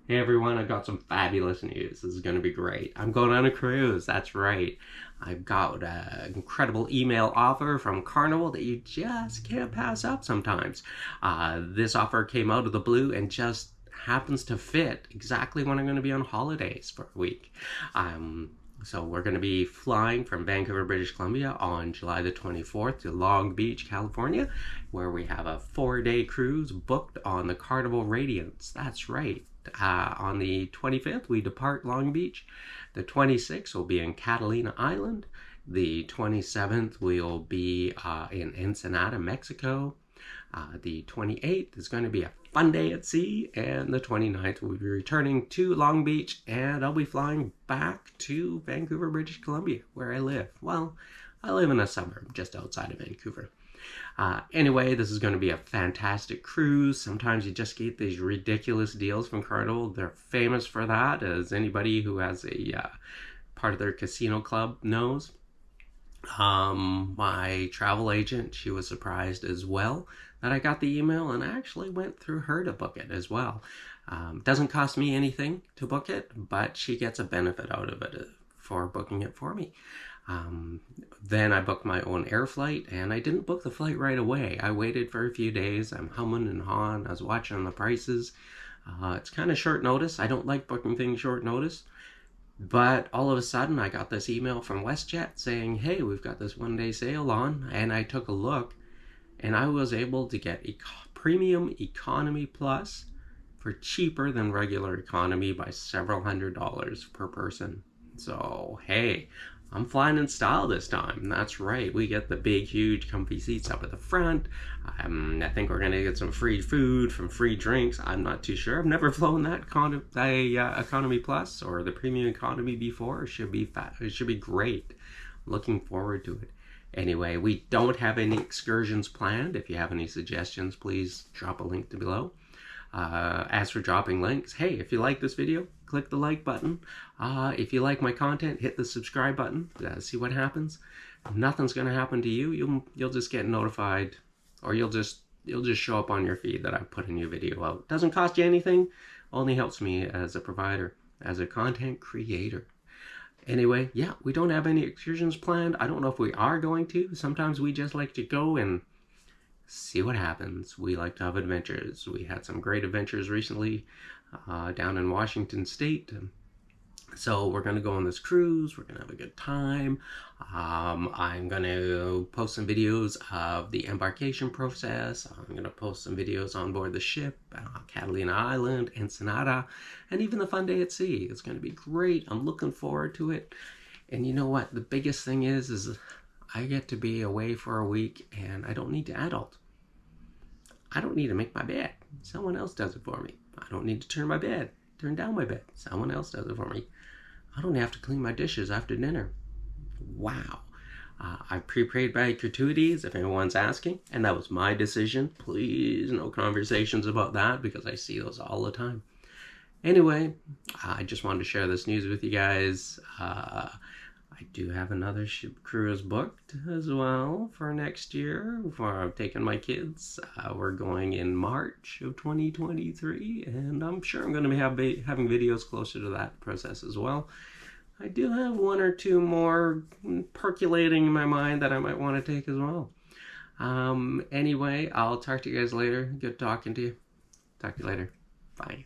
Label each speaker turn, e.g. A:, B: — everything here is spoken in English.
A: Hey everyone, I've got some fabulous news. This is going to be great. I'm going on a cruise, that's right. I've got an incredible email offer from Carnival that you just can't pass up sometimes. This offer came out of the blue and just happens to fit exactly when I'm going to be on holidays for a week. So we're going to be flying from Vancouver, British Columbia on July the 24th to Long Beach, California, where we have a 4-day cruise booked on the Carnival Radiance. That's right. On the 25th, we depart Long Beach. The 26th will be in Catalina Island. The 27th, we'll be in Encinada, Mexico. The 28th is going to be a fun day at sea, and the 29th we'll be returning to Long Beach, and I'll be flying back to Vancouver, British Columbia, where I live. Well, I live in a suburb just outside of Vancouver. Anyway, this is going to be a fantastic cruise. Sometimes you just get these ridiculous deals from Carnival. They're famous for that, as anybody who has a part of their casino club knows. My travel agent, she was surprised as well that I got the email, and I actually went through her to book it as well. Doesn't cost me anything to book it, but she gets a benefit out of it for booking it for me. Then I booked my own air flight, and I didn't book the flight right away. I waited for a few days. I'm humming and hawing. I was watching the prices. It's kind of short notice. I don't like booking things short notice. But all of a sudden, I got this email from WestJet saying, hey, we've got this one-day sale on. And I took a look, and I was able to get premium economy plus for cheaper than regular economy by several $100s per person. So, hey, I'm flying in style this time. That's right. We get the big, huge, comfy seats up at the front. I think we're going to get some free food, some free drinks. I'm not too sure. I've never flown that economy plus or the premium economy before. It should be great. Looking forward to it. Anyway, we don't have any excursions planned. If you have any suggestions, please drop a link below. As for dropping links, hey, if you like this video, click the like button. If you like my content, hit the subscribe button. See what happens. Nothing's gonna happen to you. You'll just get notified, or you'll just show up on your feed that I put a new video out. Doesn't cost you anything. Only helps me as a provider, as a content creator. Anyway, yeah, we don't have any excursions planned. I don't know if we are going to. Sometimes we just like to go and see what happens. We like to have adventures. We had some great adventures recently down in Washington State. So we're going to go on this cruise. We're going to have a good time. I'm going to post some videos of the embarkation process. I'm going to post some videos on board the ship, Catalina Island, Encinada, and even the fun day at sea. It's going to be great. I'm looking forward to it. And you know what? The biggest thing is I get to be away for a week, and I don't need to adult. I don't need to make my bed. Someone else does it for me. I don't need to turn down my bed. Someone else does it for me. I don't have to clean my dishes after dinner. Wow. I prepaid my gratuities, if anyone's asking, and that was my decision. Please, no conversations about that, because I see those all the time. Anyway, I just wanted to share this news with you guys. I do have another ship cruise booked as well for next year. I'm taking my kids. We're going in March of 2023, and I'm sure I'm going to be having videos closer to that process as well. I do have one or two more percolating in my mind that I might want to take as well. Anyway, I'll talk to you guys later. Good talking to you. Talk to you later. Bye.